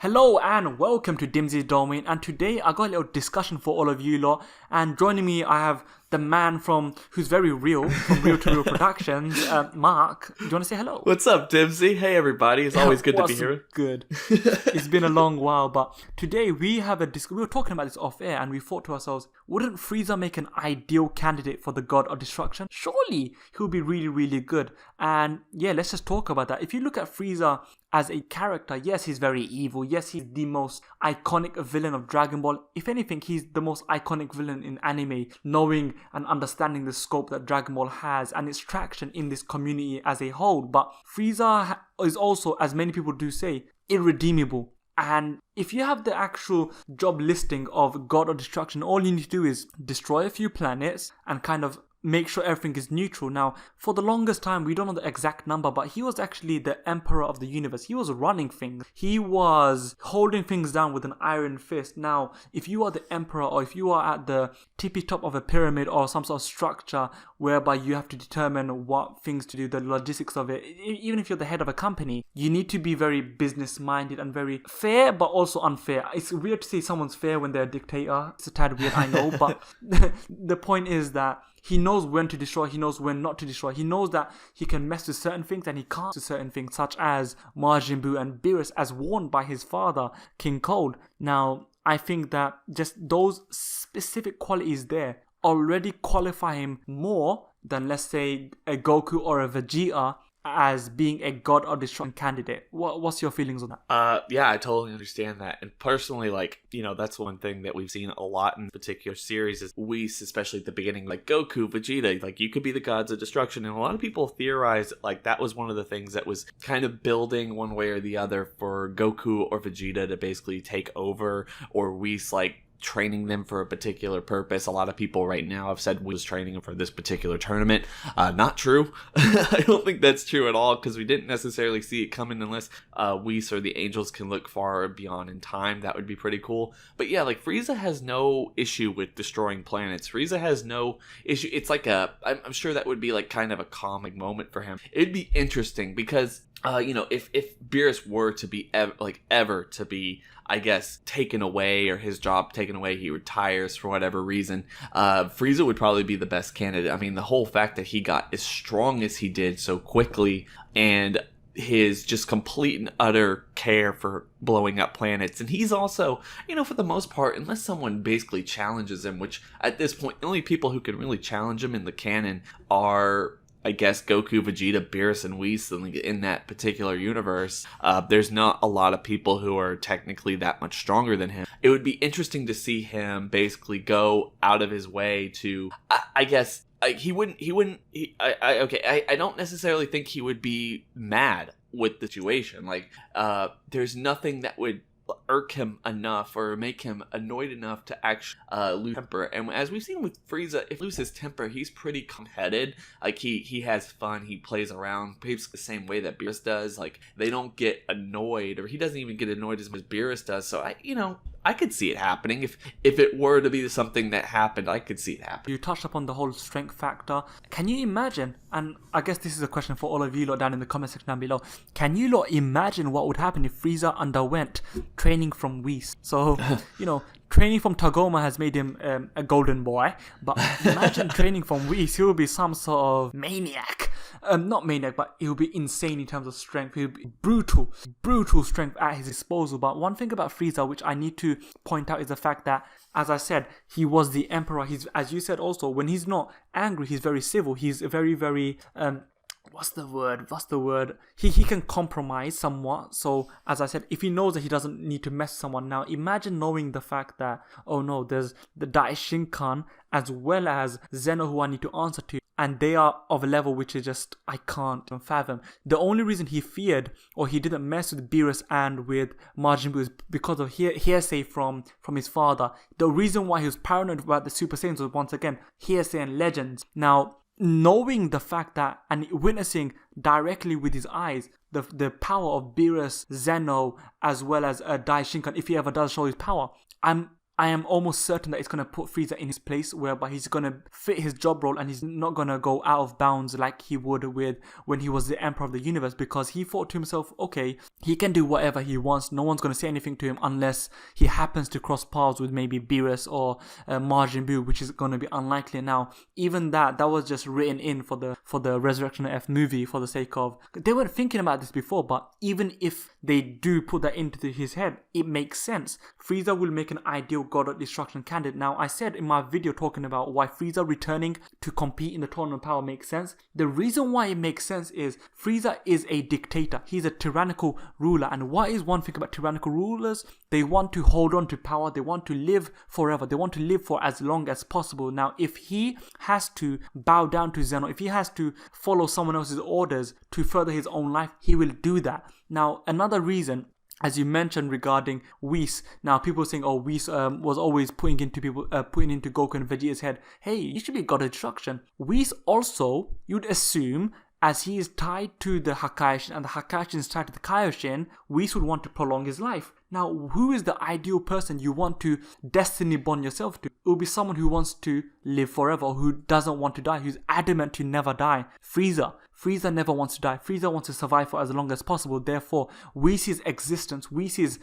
Hello and welcome to Dimsy's Domain, and today I got a little discussion for all of you lot, and joining me I have the man who's very real, from Real to Real Productions, Mark. Do you want to say hello? What's up, Dimsy? Hey everybody, it's always good to be here. Good. It's been a long while, but today we were talking about this off air and we thought to ourselves, wouldn't Frieza make an ideal candidate for the God of Destruction? Surely he would be really, really good. And yeah, let's just talk about that. If you look at Frieza as a character, yes, he's very evil. Yes, he's the most iconic villain of Dragon Ball. If anything, he's the most iconic villain in anime, knowing and understanding the scope that Dragon Ball has and its traction in this community as a whole. But Frieza is also, as many people do say, irredeemable. And if you have the actual job listing of God of Destruction, all you need to do is destroy a few planets and kind of make sure everything is neutral. Now, for the longest time, we don't know the exact number, but he was actually the emperor of the universe. He was running things. He was holding things down with an iron fist. Now, if you are the emperor, or if you are at the tippy top of a pyramid or some sort of structure whereby you have to determine what things to do, the logistics of it, even if you're the head of a company, you need to be very business minded and very fair, but also unfair. It's weird to say someone's fair when they're a dictator. It's a tad weird, I know, but the point is that he knows when to destroy, he knows when not to destroy. He knows that he can mess with certain things and he can't with certain things, such as Majin Buu and Beerus, as warned by his father, King Cold. Now, I think that just those specific qualities there already qualify him more than, let's say, a Goku or a Vegeta as being a God of Destruction candidate. What's your feelings on that? Yeah, I totally understand that. And personally, that's one thing that we've seen a lot in particular series is Whis, especially at the beginning, like Goku, Vegeta, you could be the gods of destruction. And a lot of people theorize that was one of the things that was kind of building one way or the other for Goku or Vegeta to basically take over, or Whis, training them for a particular purpose. A lot of people right now have said we was training them for this particular tournament. Not true. I don't think that's true at all, because we didn't necessarily see it coming unless Whis or the Angels can look far beyond in time. That would be pretty cool. But yeah, Frieza has no issue with destroying planets. Frieza has no issue. It's I'm sure that would be kind of a comic moment for him. It'd be interesting because if Beerus were to be ever to be, I guess, taken away, or his job taken away, he retires for whatever reason, Frieza would probably be the best candidate. I mean, the whole fact that he got as strong as he did so quickly, and his just complete and utter care for blowing up planets. And he's also, for the most part, unless someone basically challenges him, which at this point, the only people who can really challenge him in the canon are, I guess, Goku, Vegeta, Beerus, and Whis in that particular universe. There's not a lot of people who are technically that much stronger than him. It would be interesting to see him basically go out of his way to, I guess, I don't necessarily think he would be mad with the situation. There's nothing that would irk him enough or make him annoyed enough to actually lose temper. And as we've seen with Frieza, if he loses his temper, he's pretty calm-headed. He has fun, he plays around, behaves the same way that Beerus does. They don't get annoyed, or he doesn't even get annoyed as much as Beerus does. So I could see it happening. If it were to be something that happened, I could see it happen. You touched upon the whole strength factor. Can you imagine, and I guess this is a question for all of you lot down in the comment section down below, can you lot imagine what would happen if Frieza underwent training from Whis? So, training from Tagoma has made him a golden boy, but imagine training from Whis. He would be some sort of maniac. Not maniac, but he would be insane in terms of strength. He would be brutal strength at his disposal. But one thing about Frieza, which I need to point out, is the fact that, as I said, he was the emperor. He's, as you said also, when he's not angry, he's very civil. He's very, very what's the word? He can compromise somewhat. So, as I said, if he knows that he doesn't need to mess someone, now imagine knowing the fact that, oh no, there's the Daishinkan as well as Zeno who I need to answer to, and they are of a level which is just, I can't fathom. The only reason he feared, or he didn't mess with Beerus and with Majin Buu, is because of hearsay from his father. The reason why he was paranoid about the Super Saiyans was, once again, hearsay and legends. Now, knowing the fact that, and witnessing directly with his eyes, the power of Beerus, Zeno, as well as Daishinkan, if he ever does show his power, I'm I am almost certain that it's going to put Frieza in his place, whereby he's going to fit his job role and he's not going to go out of bounds like he would with when he was the Emperor of the Universe, because he thought to himself, okay, he can do whatever he wants. No one's going to say anything to him unless he happens to cross paths with maybe Beerus or Majin Buu, which is going to be unlikely. Now, even that was just written in for the Resurrection of F movie for the sake of, they weren't thinking about this before, but even if they do put that into his head, it makes sense. Frieza will make an ideal God of Destruction candidate. Now, I said in my video talking about why Frieza returning to compete in the Tournament of Power makes sense. The reason why it makes sense is Frieza is a dictator. He's a tyrannical ruler. And what is one thing about tyrannical rulers? They want to hold on to power. They want to live forever. They want to live for as long as possible. Now, if he has to bow down to Zeno, if he has to follow someone else's orders to further his own life, he will do that. Now, another reason, as you mentioned regarding Whis, now people saying, oh, Whis was always putting into Goku and Vegeta's head, hey, you should be God of Destruction. Whis also, you'd assume, as he is tied to the Hakaishin and the Hakaishin is tied to the Kaioshin, Whis would want to prolong his life. Now, who is the ideal person you want to destiny bond yourself to? It will be someone who wants to live forever, who doesn't want to die, who's adamant to never die. Frieza never wants to die. Frieza wants to survive for as long as possible. Therefore, Whis' existence, Whis'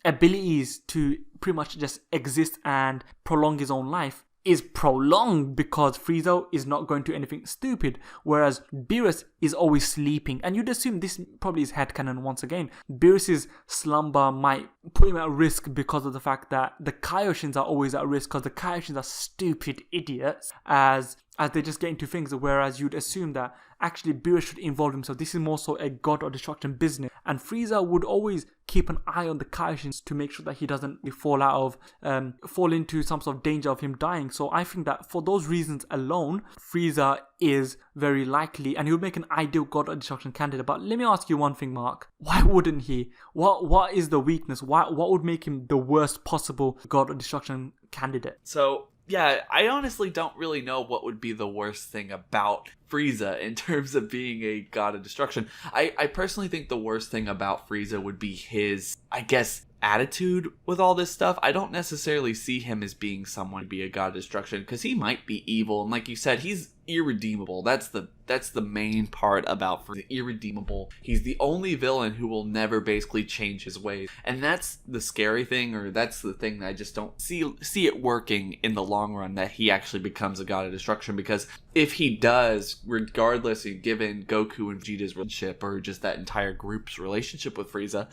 abilities to pretty much just exist and prolong his own life is prolonged because Frieza is not going to do anything stupid, whereas Beerus is always sleeping. And you'd assume this probably is headcanon once again. Beerus' slumber might put him at risk because of the fact that the Kaioshins are always at risk, because the Kaioshins are stupid idiots as they just get into things, whereas you'd assume that actually Beerus should involve himself. This is more so a God of Destruction business. And Frieza would always keep an eye on the Kaioshins to make sure that he doesn't fall into some sort of danger of him dying. So I think that for those reasons alone, Frieza is very likely, and he would make an ideal God of Destruction candidate. But let me ask you one thing, Mark. Why wouldn't he? What is the weakness? What would make him the worst possible God of Destruction candidate? So, yeah, I honestly don't really know what would be the worst thing about Frieza in terms of being a God of Destruction. I personally think the worst thing about Frieza would be his, I guess, attitude with all this stuff. I don't necessarily see him as being someone to be a God of Destruction, because he might be evil, and like you said, he's irredeemable. That's the main part about Frieza. Irredeemable. He's the only villain who will never basically change his ways, and that's the scary thing, or that's the thing that I just don't see it working in the long run, that he actually becomes a God of Destruction. Because if he does, regardless of given Goku and Vegeta's relationship, or just that entire group's relationship with Frieza,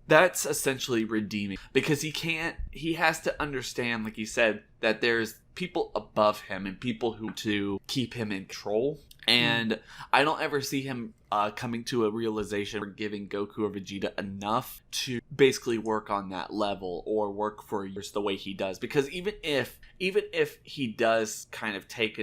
that's essentially redeeming, because he has to understand, like you said, that there's people above him and people who to keep him in control. And I don't ever see him coming to a realization or giving Goku or Vegeta enough to basically work on that level or work for just the way he does. Because even if he does kind of take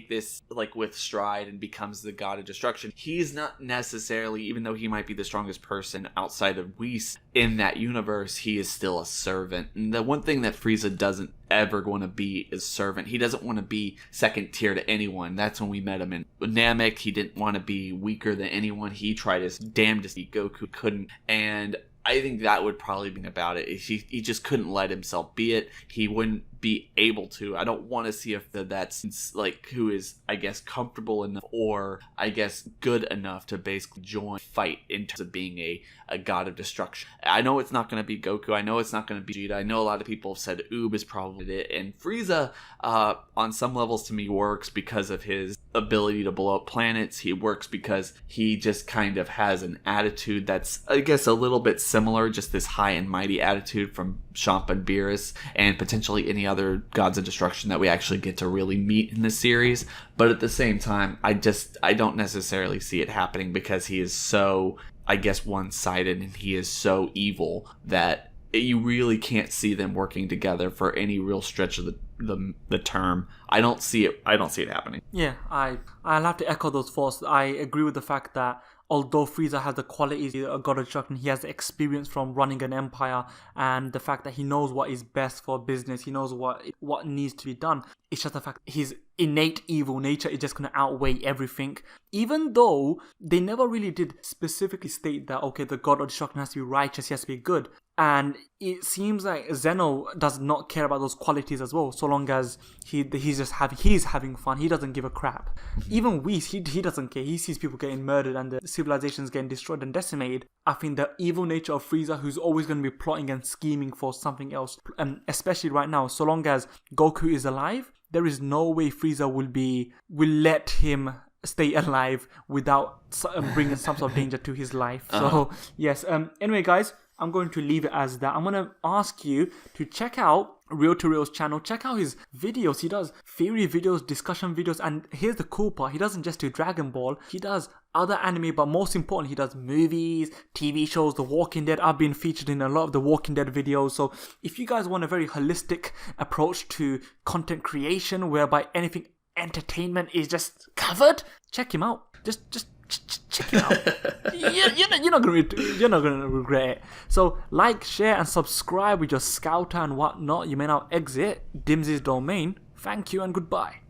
this like with stride and becomes the God of Destruction, he's not necessarily, even though he might be the strongest person outside of Whis in that universe, he is still a servant. And the one thing that Frieza doesn't ever want to be is servant. He doesn't want to be second tier to anyone. That's when we met him in Namek. He didn't want to be weaker than anyone. He tried his damnedest. Goku couldn't. And I think that would probably be about it. He just couldn't let himself be it. He wouldn't be able to. I don't want to see if that's like who is, I guess, comfortable enough or I guess good enough to basically join fight in terms of being a God of Destruction. I know it's not going to be Goku. I know it's not going to be Vegeta. I know a lot of people have said Oob is probably it. And Frieza, on some levels to me, works because of his ability to blow up planets. He works because he just kind of has an attitude that's, I guess, a little bit similar, just this high and mighty attitude from Champa and Beerus and potentially any other Gods of Destruction that we actually get to really meet in this series. But at the same time, I don't necessarily see it happening because he is so, I guess, one-sided and he is so evil that you really can't see them working together for any real stretch of the term. I don't see it happening. Yeah, I'll have to echo those thoughts. I agree with the fact that although Frieza has the qualities of a God of Destruction, he has the experience from running an empire and the fact that he knows what is best for business. He knows what needs to be done. It's just the fact his innate evil nature is just going to outweigh everything. Even though they never really did specifically state that, okay, the God of Destruction has to be righteous, he has to be good. And it seems like Zeno does not care about those qualities as well, so long as he's having fun. He doesn't give a crap. Even Whis, he doesn't care. He sees people getting murdered and the civilizations getting destroyed and decimated. I think the evil nature of Frieza, who's always going to be plotting and scheming for something else, especially right now, so long as Goku is alive, there is no way Frieza will let him stay alive without bringing some sort of danger to his life. So yes. Anyway, guys, I'm going to leave it as that. I'm going to ask you to check out Real to Real's channel. Check out his videos. He does theory videos, discussion videos, and here's the cool part. He doesn't just do Dragon Ball. He does other anime, but most importantly, he does movies, TV shows, The Walking Dead. I've been featured in a lot of The Walking Dead videos. So if you guys want a very holistic approach to content creation, whereby anything entertainment is just covered, check him out. Just check it out. You're not gonna regret it. So like, share, and subscribe with your scouter and whatnot. You may now exit Dimsy's domain. Thank you and goodbye.